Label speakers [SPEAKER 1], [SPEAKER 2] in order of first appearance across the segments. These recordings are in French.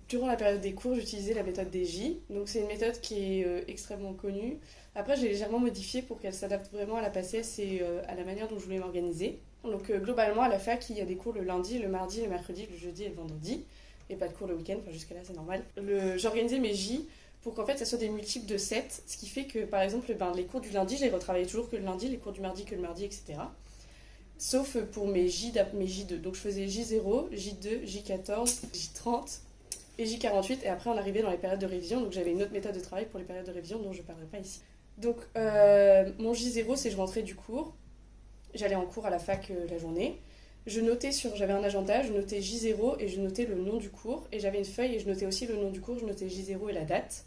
[SPEAKER 1] Durant la période des cours, j'utilisais la méthode des J. Donc c'est une méthode qui est extrêmement connue. Après, j'ai légèrement modifié pour qu'elle s'adapte vraiment à la PACES et à la manière dont je voulais m'organiser. Donc globalement, à la fac, il y a des cours le lundi, le mardi, le mercredi, le jeudi et le vendredi. Et pas de cours le week-end, enfin jusqu'à là c'est normal. J'organisais mes J pour qu'en fait ça soit des multiples de 7, ce qui fait que par exemple les cours du lundi, je les retravaillais toujours que le lundi, les cours du mardi que le mardi, etc. Sauf pour mes J2. Donc je faisais J0, J2, J14, J30 et J48. Et après on arrivait dans les périodes de révision. Donc j'avais une autre méthode de travail pour les périodes de révision dont je ne parlerai pas ici. Donc mon J0, c'est je rentrais du cours. J'allais en cours à la fac la journée. J'avais un agenda, je notais J0 et je notais le nom du cours. Et j'avais une feuille et je notais aussi le nom du cours, je notais J0 et la date.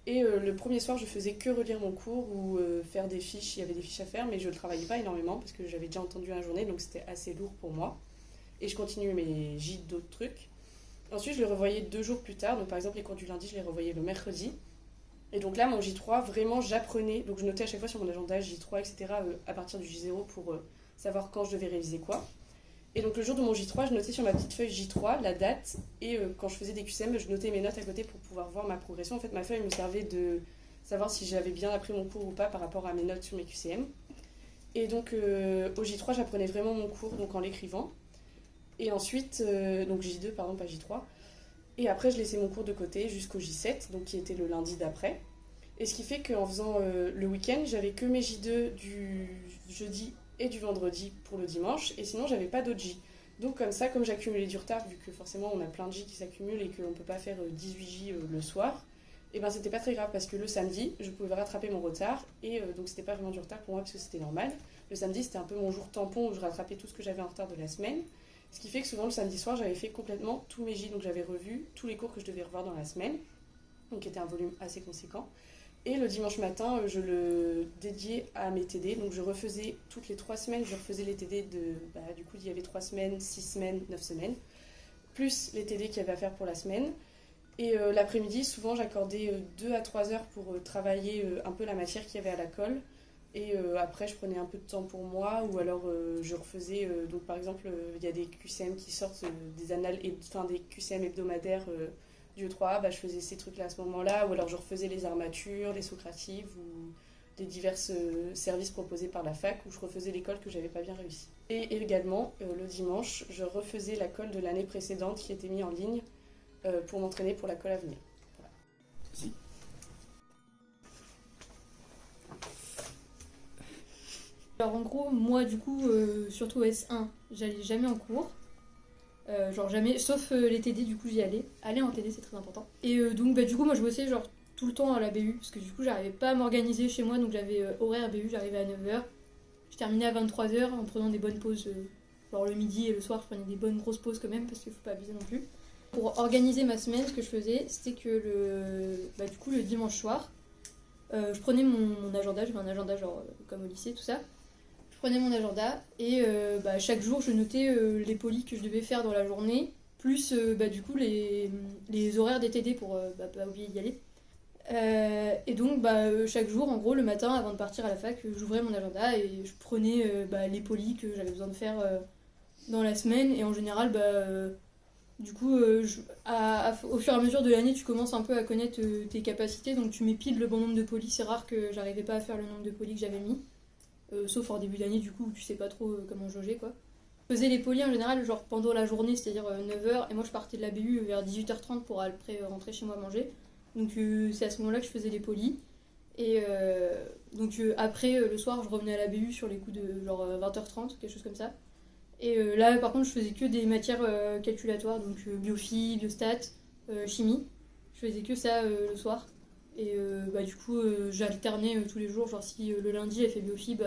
[SPEAKER 1] Et le premier soir, je faisais que relire mon cours ou faire des fiches, il y avait des fiches à faire, mais je ne travaillais pas énormément parce que j'avais déjà entendu la journée, donc c'était assez lourd pour moi. Et je continuais mes J d'autres trucs. Ensuite, je les revoyais 2 jours plus tard, donc par exemple les cours du lundi, je les revoyais le mercredi. Et donc là, mon J3, vraiment, j'apprenais, donc je notais à chaque fois sur mon agenda J3, etc., à partir du J0 pour savoir quand je devais réviser quoi. Et donc le jour de mon J3, je notais sur ma petite feuille J3 la date et quand je faisais des QCM, je notais mes notes à côté pour pouvoir voir ma progression. En fait, ma feuille me servait de savoir si j'avais bien appris mon cours ou pas par rapport à mes notes sur mes QCM. Et donc au J3, j'apprenais vraiment mon cours donc en l'écrivant. Et ensuite, donc J2, pardon, pas J3. Et après, je laissais mon cours de côté jusqu'au J7, donc qui était le lundi d'après. Et ce qui fait qu'en faisant le week-end, j'avais que mes J2 du jeudi et du vendredi pour le dimanche, et sinon j'avais pas d'autres J. Donc comme ça, comme j'accumulais du retard, vu que forcément on a plein de J qui s'accumulent et qu'on peut pas faire 18 J le soir, et ben c'était pas très grave parce que le samedi, je pouvais rattraper mon retard, et donc c'était pas vraiment du retard pour moi parce que c'était normal. Le samedi, c'était un peu mon jour tampon où je rattrapais tout ce que j'avais en retard de la semaine, ce qui fait que souvent le samedi soir, j'avais fait complètement tous mes J, donc j'avais revu tous les cours que je devais revoir dans la semaine, donc qui était un volume assez conséquent. Et le dimanche matin, je le dédiais à mes TD. Donc je refaisais toutes les 3 semaines, je refaisais les TD du coup, il y avait 3 semaines, 6 semaines, 9 semaines, plus les TD qu'il y avait à faire pour la semaine. Et l'après-midi, souvent, j'accordais 2 à 3 heures pour travailler un peu la matière qu'il y avait à la colle. Et après, je prenais un peu de temps pour moi, ou alors je refaisais. Donc par exemple, il y a des QCM qui sortent, des QCM hebdomadaires. Du E3A, je faisais ces trucs-là à ce moment-là, ou alors je refaisais les armatures, les socratives, ou les divers services proposés par la fac, où je refaisais l'école que j'avais pas bien réussi. Et également, le dimanche, je refaisais la colle de l'année précédente qui était mise en ligne pour m'entraîner pour la colle à venir. Voilà.
[SPEAKER 2] Si.
[SPEAKER 3] Alors en gros, moi du coup, surtout S1, j'allais jamais en cours. Genre jamais, sauf les TD, du coup j'y allais. Aller en TD, c'est très important. Et donc du coup moi je bossais genre tout le temps à la BU, parce que du coup j'arrivais pas à m'organiser chez moi, donc j'avais horaire BU, j'arrivais à 9h. Je terminais à 23h en prenant des bonnes pauses, genre le midi et le soir je prenais des bonnes grosses pauses quand même, parce qu'il faut pas abuser non plus. Pour organiser ma semaine, ce que je faisais, c'était que du coup le dimanche soir, je prenais mon agenda, j'avais un agenda genre comme au lycée, tout ça. Je prenais mon agenda et chaque jour je notais les polis que je devais faire dans la journée, plus du coup les horaires des TD pour pas oublier d'y aller. Et donc chaque jour, en gros, le matin avant de partir à la fac, j'ouvrais mon agenda et je prenais les polis que j'avais besoin de faire dans la semaine. Et en général, du coup, au fur et à mesure de l'année, tu commences un peu à connaître tes capacités, donc tu mets pile le bon nombre de polis. C'est rare que j'arrivais pas à faire le nombre de polis que j'avais mis. Sauf en début d'année, du coup, où tu sais pas trop comment jauger, quoi. Je faisais les polis en général, genre pendant la journée, c'est-à-dire 9h, et moi je partais de la BU vers 18h30 pour après rentrer chez moi manger. Donc c'est à ce moment-là que je faisais les polis. Et après, le soir, je revenais à la BU sur les coups de genre 20h30, quelque chose comme ça. Et là, par contre, je faisais que des matières calculatoires, donc biophie, biostat, chimie. Je faisais que ça le soir. Et du coup, j'alternais tous les jours. Genre, si le lundi, j'ai fait biophie,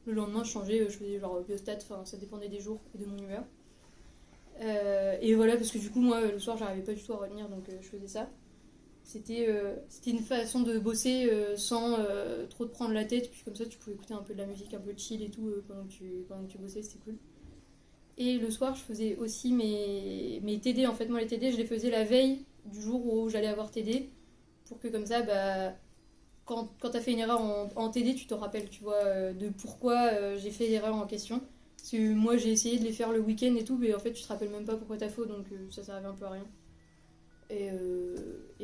[SPEAKER 3] le lendemain, je changeais, je faisais genre biostat. Enfin, ça dépendait des jours et de mon humeur. Et voilà, parce que du coup, moi, le soir, j'arrivais pas du tout à revenir, donc je faisais ça. C'était une façon de bosser sans trop te prendre la tête. Puis comme ça, tu pouvais écouter un peu de la musique, un peu chill et tout pendant que tu bossais, c'était cool. Et le soir, je faisais aussi mes TD. En fait, moi, les TD, je les faisais la veille du jour où j'allais avoir TD. Pour que comme ça, quand t'as fait une erreur en TD, tu te rappelles, tu vois, de pourquoi j'ai fait l'erreur en question. Parce que moi, j'ai essayé de les faire le week-end et tout, mais en fait, tu te rappelles même pas pourquoi t'as faux, donc ça servait un peu à rien. Et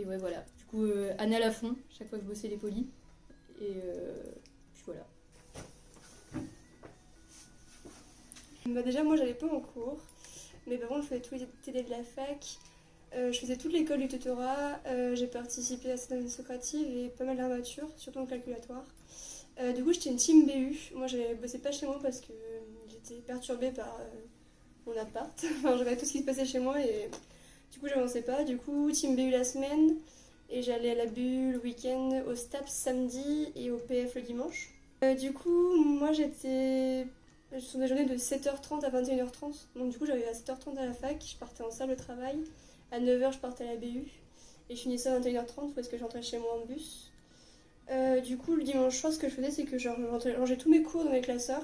[SPEAKER 3] ouais, voilà. Du coup, anal à fond, chaque fois que je bossais les polis. Puis voilà.
[SPEAKER 2] Bah déjà, moi, j'allais pas en cours. Mais par contre, je faisais tous les TD de la fac. Je faisais toute l'école du tutorat. J'ai participé à cette Socrative et pas mal d'armatures, surtout en calculatoire. Du coup, j'étais une team BU. Moi, je bossais pas chez moi parce que j'étais perturbée par mon appart. Enfin, je regardais tout ce qui se passait chez moi et du coup, j'avançais pas. Du coup, team BU la semaine. Et j'allais à la BU le week-end, au STAPS samedi et au PF le dimanche. Du coup, moi, ce sont des journées de 7h30 à 21h30. Donc du coup, j'arrivais à 7h30 à la fac, je partais en salle de travail. À 9h, je partais à la BU. Et je finissais à 21h30 parce que je rentrais chez moi en bus. Du coup, le dimanche soir, ce que je faisais, c'est que je rangeais tous mes cours dans mes classeurs.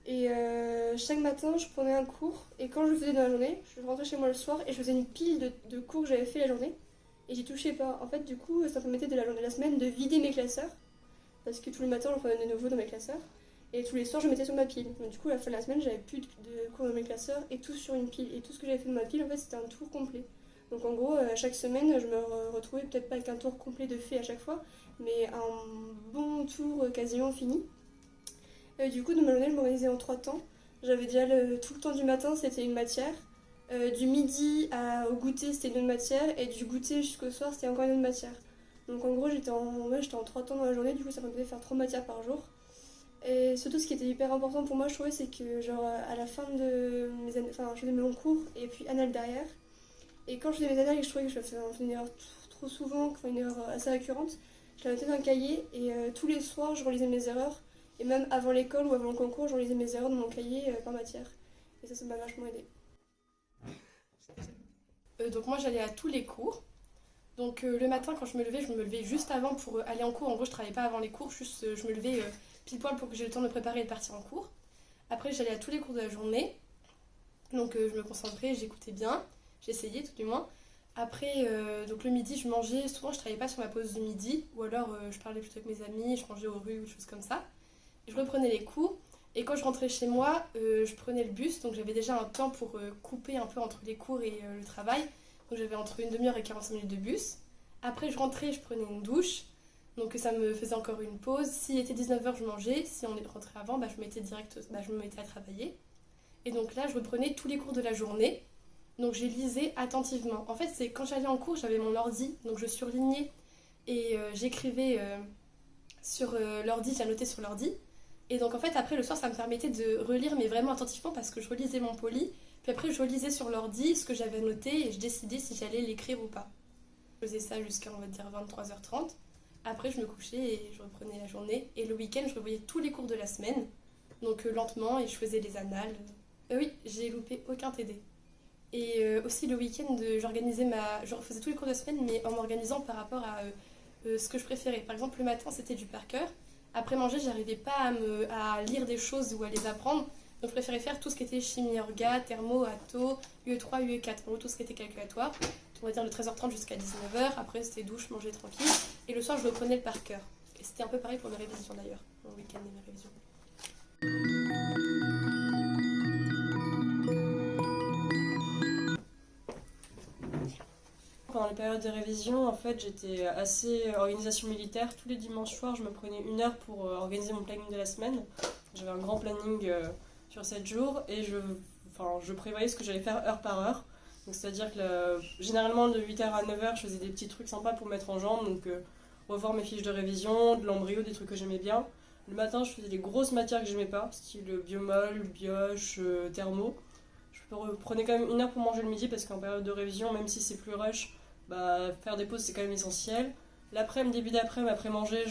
[SPEAKER 2] Et chaque matin, je prenais un cours. Et quand je le faisais dans la journée, je rentrais chez moi le soir et je faisais une pile de cours que j'avais fait la journée. Et j'y touchais pas. En fait, du coup, ça permettait de la journée de la semaine de vider mes classeurs. Parce que tous les matins, j'en prenais de nouveau dans mes classeurs. Et tous les soirs, je mettais sur ma pile. Donc, du coup, à la fin de la semaine, j'avais plus de cours dans mes classeurs et tout sur une pile. Et tout ce que j'avais fait de ma pile, en fait, c'était un tour complet. Donc, en gros, chaque semaine, je me retrouvais peut-être pas avec un tour complet de fait à chaque fois, mais un bon tour quasiment fini. Du coup, dans ma journée, je m'organisais en 3 temps. J'avais déjà tout le temps du matin, c'était une matière. Du midi au goûter, c'était une autre matière. Et du goûter jusqu'au soir, c'était encore une autre matière. Donc, en gros, j'étais en 3 temps dans la journée. Du coup, ça me permettait de faire 3 matières par jour. Et surtout, ce qui était hyper important pour moi, je trouvais, c'est que genre à la fin de mes années, enfin, je faisais mes longs cours et puis annales derrière. Et quand je faisais mes annales et que je trouvais que je faisais une erreur trop souvent, enfin une erreur assez récurrente, je la mettais dans un cahier et tous les soirs, je relisais mes erreurs. Et même avant l'école ou avant le concours, je relisais mes erreurs dans mon cahier par matière. Et ça m'a vachement aidé.
[SPEAKER 1] Donc moi, j'allais à tous les cours. Donc le matin, quand je me levais juste avant pour aller en cours. En gros, je travaillais pas avant les cours, juste je me levais pile poil pour que j'ai le temps de me préparer et de partir en cours. Après, j'allais à tous les cours de la journée. Donc je me concentrais, j'écoutais bien. J'essayais tout du moins. Après, donc le midi, je mangeais. Souvent, je travaillais pas sur ma pause du midi. Ou alors, je parlais plutôt avec mes amis, je mangeais aux rues ou des choses comme ça. Et je reprenais les cours. Et quand je rentrais chez moi, je prenais le bus. Donc j'avais déjà un temps pour couper un peu entre les cours et le travail. Donc j'avais entre une demi-heure et 45 minutes de bus. Après, je rentrais, je prenais une douche. Donc ça me faisait encore une pause. S'il était 19h, je mangeais. Si on est rentré avant, je me mettais à travailler. Et donc là, je reprenais tous les cours de la journée. Donc j'ai lisais attentivement. En fait, c'est quand j'allais en cours, j'avais mon ordi. Donc je surlignais et j'écrivais sur l'ordi, j'ai noté sur l'ordi. Et donc en fait, après, le soir, ça me permettait de relire, mais vraiment attentivement, parce que je relisais mon poli. Puis après, je relisais sur l'ordi ce que j'avais noté et je décidais si j'allais l'écrire ou pas. Je faisais ça jusqu'à, on va dire, 23h30. Après, je me couchais et je reprenais la journée. Et le week-end, je revoyais tous les cours de la semaine. Donc lentement, et je faisais les annales. Oui, j'ai loupé aucun TD. Et aussi le week-end, je refaisais tous les cours de la semaine, mais en m'organisant par rapport à ce que je préférais. Par exemple, le matin, c'était du par cœur. Après manger, j'arrivais pas à lire des choses ou à les apprendre. Donc je préférais faire tout ce qui était chimie orga, thermo, atto, UE3, UE4. En gros, tout ce qui était calculatoire. On va dire de 13h30 jusqu'à 19h. Après, c'était douche, manger tranquille. Et le soir, je reprenais le par cœur. Et c'était un peu pareil pour mes révisions d'ailleurs. Mon week-end et mes révisions.
[SPEAKER 4] Pendant les périodes de révision, en fait, j'étais assez organisation militaire. Tous les dimanches soirs, je me prenais 1 heure pour organiser mon planning de la semaine. J'avais un grand planning sur 7 jours et je prévoyais ce que j'allais faire heure par heure. Donc, c'est-à-dire que généralement, de 8h à 9h, je faisais des petits trucs sympas pour mettre en jambe. Donc, revoir mes fiches de révision, de l'embryo, des trucs que j'aimais bien. Le matin, je faisais des grosses matières que j'aimais pas, style biomol, bioche, thermo. Je prenais quand même 1 heure pour manger le midi parce qu'en période de révision, même si c'est plus rush, faire des pauses c'est quand même essentiel. L'après-midi, début d'après-midi, après manger,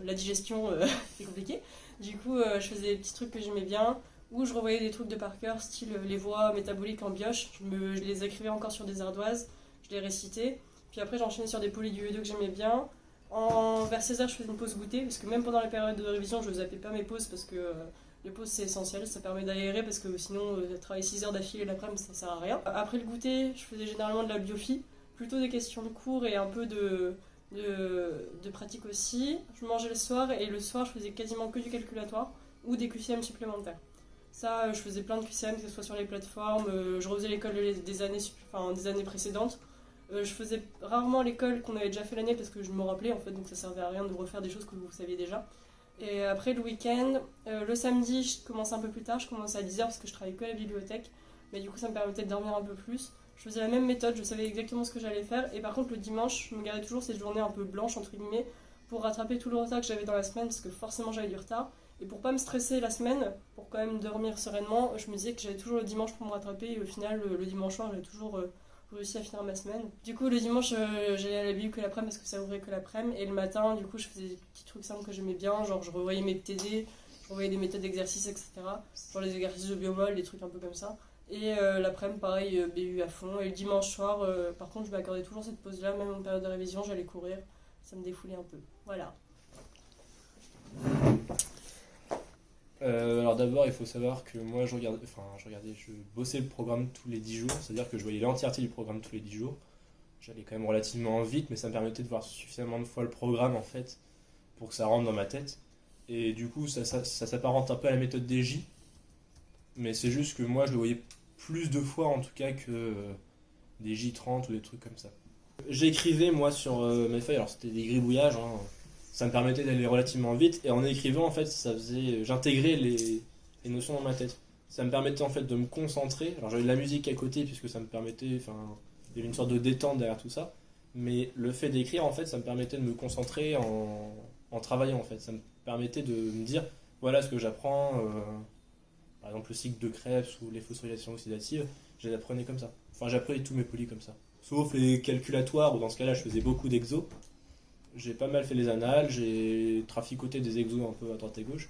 [SPEAKER 4] la digestion c'est compliqué. Du coup, je faisais des petits trucs que j'aimais bien, ou je revoyais des trucs de par cœur, style les voies métaboliques en bioche. Je les écrivais encore sur des ardoises, je les récitais. Puis après, j'enchaînais sur des polis du UE2 que j'aimais bien. Vers 16h, je faisais une pause goûter, parce que même pendant les périodes de révision, je ne zappais pas mes pauses, parce que les pauses c'est essentiel, ça permet d'aérer, parce que sinon, travailler 6 heures d'affilée l'après-midi, ça sert à rien. Après le goûter, je faisais généralement de la biophie, plutôt des questions de cours et un peu de pratique aussi. Je mangeais le soir, et le soir, je faisais quasiment que du calculatoire, ou des QCM supplémentaires. Ça, je faisais plein de QCM, que ce soit sur les plateformes, je refaisais l'école des années précédentes. Je faisais rarement l'école qu'on avait déjà fait l'année parce que je me rappelais en fait, donc ça servait à rien de refaire des choses que vous saviez déjà. Et après le week-end, le samedi, je commençais un peu plus tard, je commençais à 10h parce que je travaillais que à la bibliothèque, mais du coup ça me permettait de dormir un peu plus. Je faisais la même méthode, je savais exactement ce que j'allais faire, et par contre le dimanche, je me gardais toujours cette journée un peu blanche entre guillemets pour rattraper tout le retard que j'avais dans la semaine parce que forcément j'avais du retard. Et pour pas me stresser la semaine, pour quand même dormir sereinement, je me disais que j'avais toujours le dimanche pour me rattraper et au final le dimanche soir j'avais toujours réussi à finir ma semaine. Du coup le dimanche j'allais à la bib que l'après-midi parce que ça ouvrait que l'après-midi et le matin du coup je faisais des petits trucs simples que j'aimais bien, genre je revoyais mes TD, je revoyais des méthodes d'exercice etc. Genre les exercices de biomol, des trucs un peu comme ça. Et l'après-midi pareil BU à fond et le dimanche soir par contre je m'accordais toujours cette pause là, même en période de révision j'allais courir, ça me défoulait un peu. Voilà.
[SPEAKER 5] Alors d'abord, il faut savoir que moi, je bossais le programme tous les 10 jours, c'est-à-dire que je voyais l'entièreté du programme tous les 10 jours. J'allais quand même relativement vite, mais ça me permettait de voir suffisamment de fois le programme, en fait, pour que ça rentre dans ma tête. Et du coup, ça s'apparente un peu à la méthode des J, mais c'est juste que moi, je le voyais plus de fois, en tout cas, que des J30 ou des trucs comme ça. J'écrivais, moi, sur mes feuilles, alors c'était des gribouillages, hein. Ça me permettait d'aller relativement vite et en écrivant en fait j'intégrais les notions dans ma tête. Ça me permettait en fait de me concentrer. Alors j'avais de la musique à côté puisque ça me permettait, il y avait une sorte de détente derrière tout ça. Mais le fait d'écrire en fait ça me permettait de me concentrer en travaillant en fait. Ça me permettait de me dire voilà ce que j'apprends, par exemple le cycle de Krebs ou les phosphorylations oxydatives, je les apprenais comme ça. Enfin j'apprenais tous mes polys comme ça. Sauf les calculatoires où dans ce cas là je faisais beaucoup d'exos. J'ai pas mal fait les annales, j'ai traficoté des exos un peu à droite et gauche,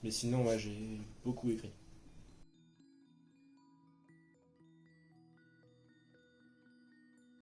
[SPEAKER 5] mais sinon ouais, j'ai beaucoup écrit.